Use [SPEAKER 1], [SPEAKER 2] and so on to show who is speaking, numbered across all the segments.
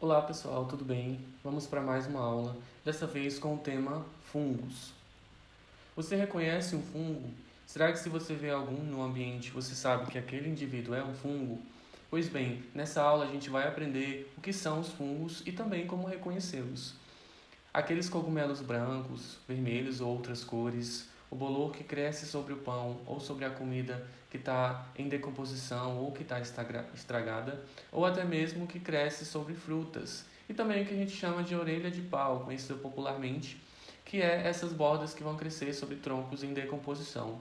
[SPEAKER 1] Olá pessoal, tudo bem? Vamos para mais uma aula, dessa vez com o tema fungos. Você reconhece um fungo? Será que se você vê algum no ambiente, você sabe que aquele indivíduo é um fungo? Pois bem, nessa aula a gente vai aprender o que são os fungos e também como reconhecê-los. Aqueles cogumelos brancos, vermelhos ou outras cores, o bolor que cresce sobre o pão ou sobre a comida que está em decomposição ou que está estragada, ou até mesmo que cresce sobre frutas. E também o que a gente chama de orelha de pau, conhecido popularmente, que é essas bordas que vão crescer sobre troncos em decomposição.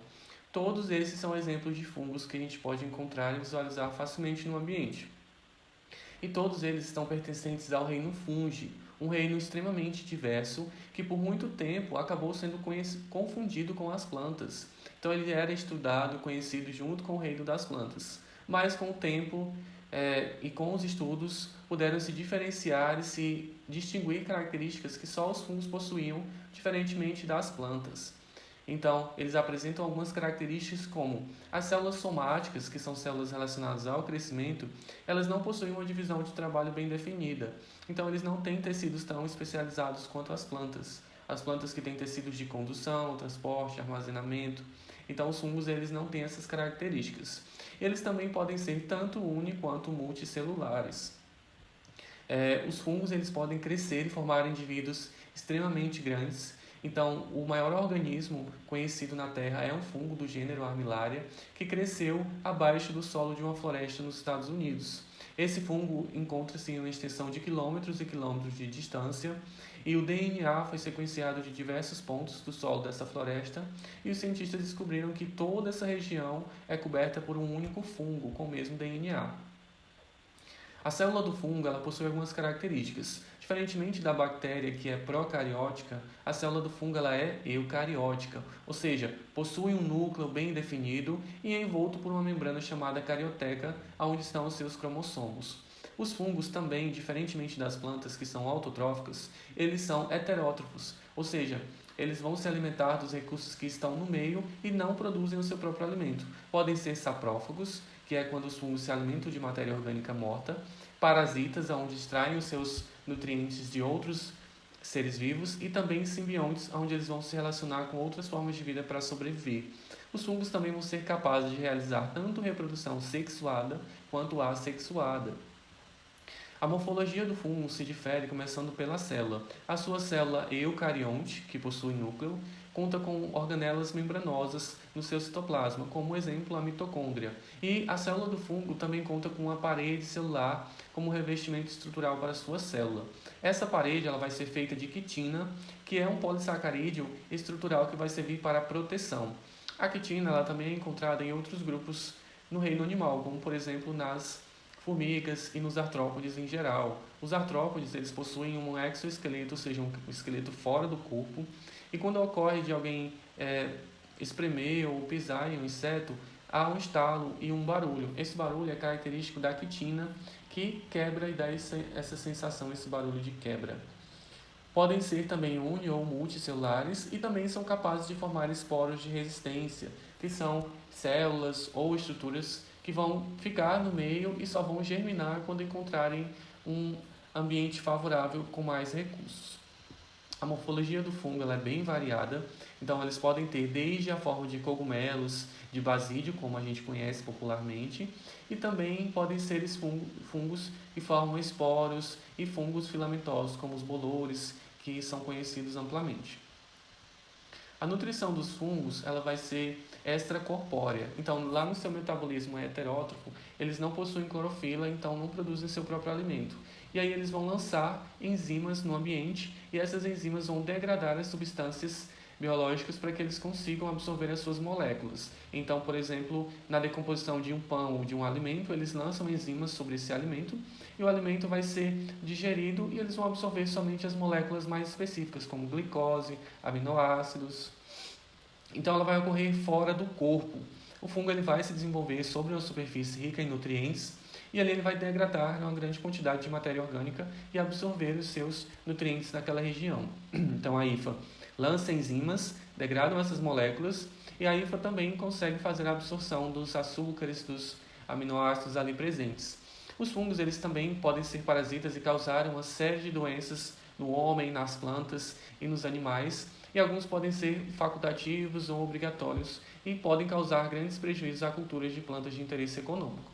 [SPEAKER 1] Todos esses são exemplos de fungos que a gente pode encontrar e visualizar facilmente no ambiente. E todos eles estão pertencentes ao reino Fungi, um reino extremamente diverso que por muito tempo acabou sendo confundido com as plantas. Então ele era estudado, conhecido junto com o reino das plantas. Mas com o tempo e com os estudos puderam se diferenciar e se distinguir características que só os fungos possuíam, diferentemente das plantas. Então, eles apresentam algumas características como as células somáticas, que são células relacionadas ao crescimento, elas não possuem uma divisão de trabalho bem definida. Então, eles não têm tecidos tão especializados quanto as plantas. As plantas que têm tecidos de condução, transporte, armazenamento. Então, os fungos eles não têm essas características. Eles também podem ser tanto uni quanto multicelulares. Os fungos eles podem crescer e formar indivíduos extremamente grandes. Então, o maior organismo conhecido na Terra é um fungo do gênero Armillaria, que cresceu abaixo do solo de uma floresta nos Estados Unidos. Esse fungo encontra-se em uma extensão de quilômetros e quilômetros de distância, e o DNA foi sequenciado de diversos pontos do solo dessa floresta, e os cientistas descobriram que toda essa região é coberta por um único fungo com o mesmo DNA. A célula do fungo ela possui algumas características. Diferentemente da bactéria, que é procariótica, a célula do fungo ela é eucariótica, ou seja, possui um núcleo bem definido e é envolto por uma membrana chamada carioteca, onde estão os seus cromossomos. Os fungos também, diferentemente das plantas que são autotróficas, eles são heterótrofos, ou seja, eles vão se alimentar dos recursos que estão no meio e não produzem o seu próprio alimento. Podem ser saprófagos, que é quando os fungos se alimentam de matéria orgânica morta, parasitas, onde extraem os seus nutrientes de outros seres vivos, e também simbiontes, onde eles vão se relacionar com outras formas de vida para sobreviver. Os fungos também vão ser capazes de realizar tanto reprodução sexuada quanto assexuada. A morfologia do fungo se difere começando pela célula. A sua célula eucarionte, que possui núcleo, conta com organelas membranosas no seu citoplasma, como exemplo a mitocôndria. E a célula do fungo também conta com uma parede celular como revestimento estrutural para a sua célula. Essa parede ela vai ser feita de quitina, que é um polissacarídeo estrutural que vai servir para a proteção. A quitina ela também é encontrada em outros grupos no reino animal, como por exemplo nas formigas e nos artrópodes em geral. Os artrópodes eles possuem um exoesqueleto, ou seja, um esqueleto fora do corpo, e quando ocorre de alguém espremer ou pisar em um inseto, há um estalo e um barulho. Esse barulho é característico da quitina, que quebra e dá essa sensação, esse barulho de quebra. Podem ser também uni- ou multicelulares e também são capazes de formar esporos de resistência, que são células ou estruturas que vão ficar no meio e só vão germinar quando encontrarem um ambiente favorável com mais recursos. A morfologia do fungo ela é bem variada, então eles podem ter desde a forma de cogumelos, de basídio, como a gente conhece popularmente, e também podem ser fungos que formam esporos e fungos filamentosos, como os bolores, que são conhecidos amplamente. A nutrição dos fungos ela vai ser extracorpórea. Então, lá no seu metabolismo heterótrofo, eles não possuem clorofila, então não produzem seu próprio alimento. E aí eles vão lançar enzimas no ambiente e essas enzimas vão degradar as substâncias biológicas para que eles consigam absorver as suas moléculas. Então, por exemplo, na decomposição de um pão ou de um alimento, eles lançam enzimas sobre esse alimento e o alimento vai ser digerido e eles vão absorver somente as moléculas mais específicas, como glicose, aminoácidos. Então, ela vai ocorrer fora do corpo. O fungo ele vai se desenvolver sobre uma superfície rica em nutrientes e ali ele vai degradar uma grande quantidade de matéria orgânica e absorver os seus nutrientes naquela região. Então, a hifa lança enzimas, degradam essas moléculas e a hifa também consegue fazer a absorção dos açúcares, dos aminoácidos ali presentes. Os fungos eles também podem ser parasitas e causar uma série de doenças no homem, nas plantas e nos animais, e alguns podem ser facultativos ou obrigatórios e podem causar grandes prejuízos a culturas de plantas de interesse econômico.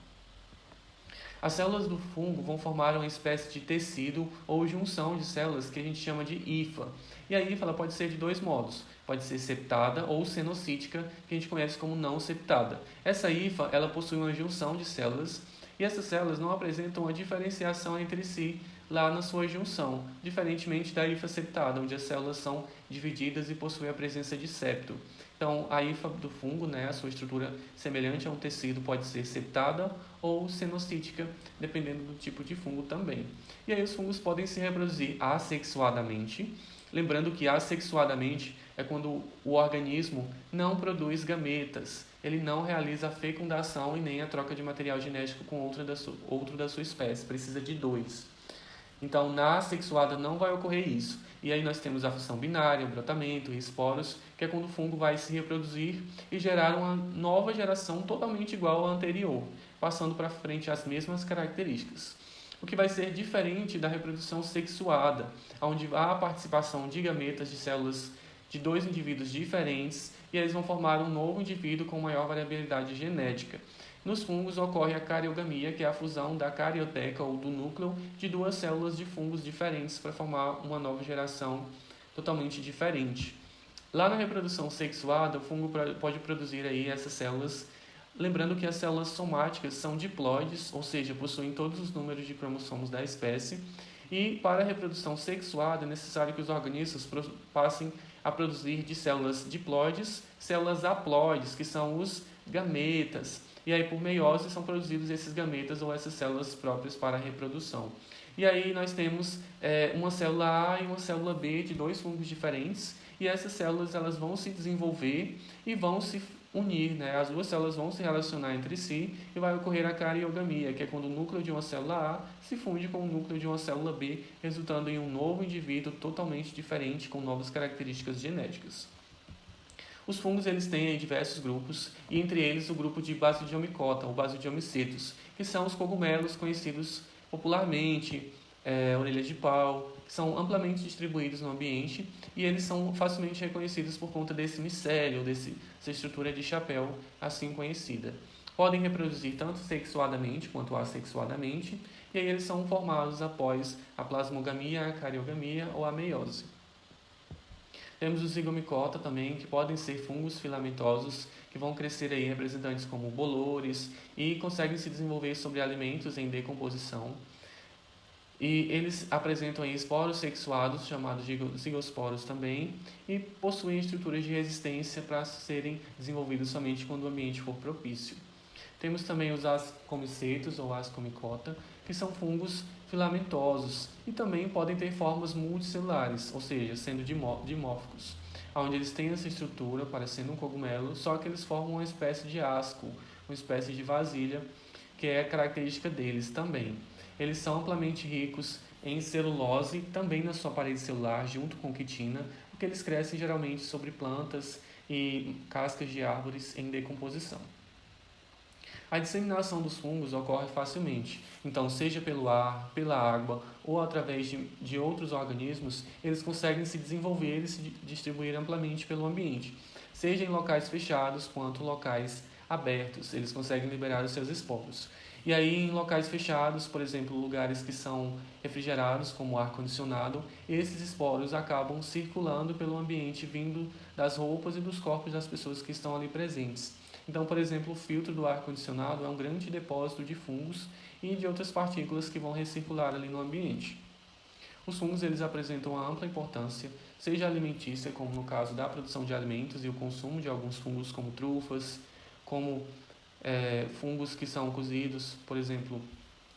[SPEAKER 1] As células do fungo vão formar uma espécie de tecido ou junção de células que a gente chama de hifa. E a hifa ela pode ser de dois modos. Pode ser septada ou cenocítica, que a gente conhece como não septada. Essa hifa ela possui uma junção de células e essas células não apresentam uma diferenciação entre si lá na sua junção, diferentemente da hifa septada, onde as células são divididas e possuem a presença de septo. Então, a hifa do fungo, a sua estrutura semelhante a um tecido, pode ser septada ou cenocítica, dependendo do tipo de fungo também. E aí os fungos podem se reproduzir assexuadamente, lembrando que assexuadamente é quando o organismo não produz gametas, ele não realiza a fecundação e nem a troca de material genético com outro da sua espécie, precisa de dois. Então, na assexuada não vai ocorrer isso. E aí nós temos a fusão binária, o brotamento, esporos, que é quando o fungo vai se reproduzir e gerar uma nova geração totalmente igual à anterior, passando para frente as mesmas características. O que vai ser diferente da reprodução sexuada, onde há a participação de gametas de células de dois indivíduos diferentes e eles vão formar um novo indivíduo com maior variabilidade genética. Nos fungos ocorre a cariogamia, que é a fusão da carioteca ou do núcleo de duas células de fungos diferentes para formar uma nova geração totalmente diferente. Lá na reprodução sexuada, o fungo pode produzir aí essas células, lembrando que as células somáticas são diploides, ou seja, possuem todos os números de cromossomos da espécie, e para a reprodução sexuada é necessário que os organismos passem a produzir de células diploides, células haploides, que são os gametas. E aí, por meiose, são produzidos esses gametas ou essas células próprias para a reprodução. E aí nós temos uma célula A e uma célula B de dois fungos diferentes. E essas células elas vão se desenvolver e vão se unir. As duas células vão se relacionar entre si e vai ocorrer a cariogamia, que é quando o núcleo de uma célula A se funde com o núcleo de uma célula B, resultando em um novo indivíduo totalmente diferente, com novas características genéticas. Os fungos eles têm diversos grupos, e entre eles o grupo de Basidiomycota, ou Basidiomycetos, que são os cogumelos conhecidos popularmente, orelha de pau, que são amplamente distribuídos no ambiente, e eles são facilmente reconhecidos por conta desse micélio, dessa estrutura de chapéu assim conhecida. Podem reproduzir tanto sexuadamente quanto assexuadamente, e aí eles são formados após a plasmogamia, a cariogamia ou a meiose. Temos os zigomicota também, que podem ser fungos filamentosos, que vão crescer aí representantes como bolores e conseguem se desenvolver sobre alimentos em decomposição. E eles apresentam aí esporos sexuados, chamados de zigosporos também, e possuem estruturas de resistência para serem desenvolvidos somente quando o ambiente for propício. Temos também os ascomicetos ou ascomicota, que são fungos filamentosos e também podem ter formas multicelulares, ou seja, sendo dimórficos, onde eles têm essa estrutura parecendo um cogumelo, só que eles formam uma espécie de asco, uma espécie de vasilha, que é a característica deles também. Eles são amplamente ricos em celulose, também na sua parede celular, junto com quitina, porque eles crescem geralmente sobre plantas e cascas de árvores em decomposição. A disseminação dos fungos ocorre facilmente, então seja pelo ar, pela água ou através de outros organismos, eles conseguem se desenvolver e se distribuir amplamente pelo ambiente, seja em locais fechados quanto locais abertos, eles conseguem liberar os seus esporos. E aí em locais fechados, por exemplo, lugares que são refrigerados, como ar-condicionado, esses esporos acabam circulando pelo ambiente, vindo das roupas e dos corpos das pessoas que estão ali presentes. Então, por exemplo, o filtro do ar-condicionado é um grande depósito de fungos e de outras partículas que vão recircular ali no ambiente. Os fungos eles apresentam uma ampla importância, seja alimentícia, como no caso da produção de alimentos e o consumo de alguns fungos como trufas, como fungos que são cozidos, por exemplo,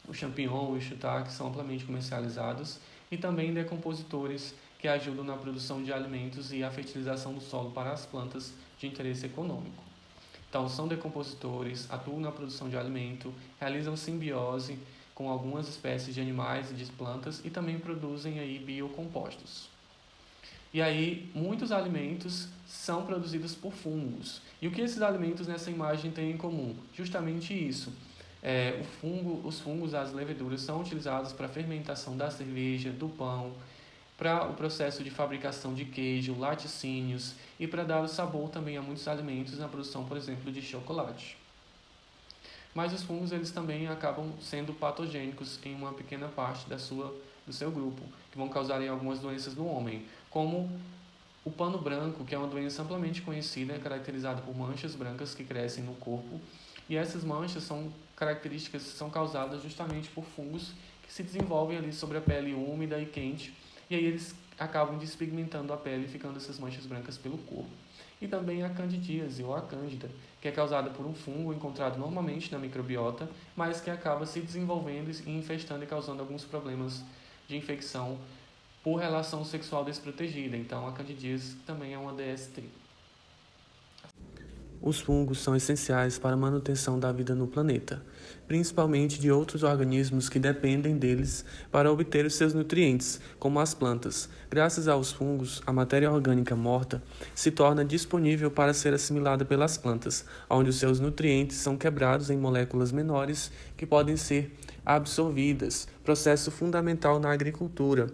[SPEAKER 1] o champignon e o shiitake são amplamente comercializados, e também decompositores que ajudam na produção de alimentos e a fertilização do solo para as plantas de interesse econômico. Então, são decompositores, atuam na produção de alimento, realizam simbiose com algumas espécies de animais e de plantas e também produzem aí biocompostos. E aí, muitos alimentos são produzidos por fungos. E o que esses alimentos nessa imagem têm em comum? Justamente isso. Os fungos, as leveduras, são utilizados para a fermentação da cerveja, do pão, para o processo de fabricação de queijo, laticínios e para dar o sabor também a muitos alimentos na produção, por exemplo, de chocolate. Mas os fungos eles também acabam sendo patogênicos em uma pequena parte do seu grupo, que vão causar algumas doenças no homem, como o pano branco, que é uma doença amplamente conhecida, caracterizada por manchas brancas que crescem no corpo, e essas manchas são causadas justamente por fungos que se desenvolvem ali sobre a pele úmida e quente, e aí eles acabam despigmentando a pele, ficando essas manchas brancas pelo corpo. E também a candidíase ou a cândida, que é causada por um fungo encontrado normalmente na microbiota, mas que acaba se desenvolvendo e infestando e causando alguns problemas de infecção por relação sexual desprotegida. Então, a candidíase também é uma DST. Os fungos são essenciais para a manutenção da vida no planeta, principalmente de outros organismos que dependem deles para obter os seus nutrientes, como as plantas. Graças aos fungos, a matéria orgânica morta se torna disponível para ser assimilada pelas plantas, onde os seus nutrientes são quebrados em moléculas menores que podem ser absorvidas, processo fundamental na agricultura.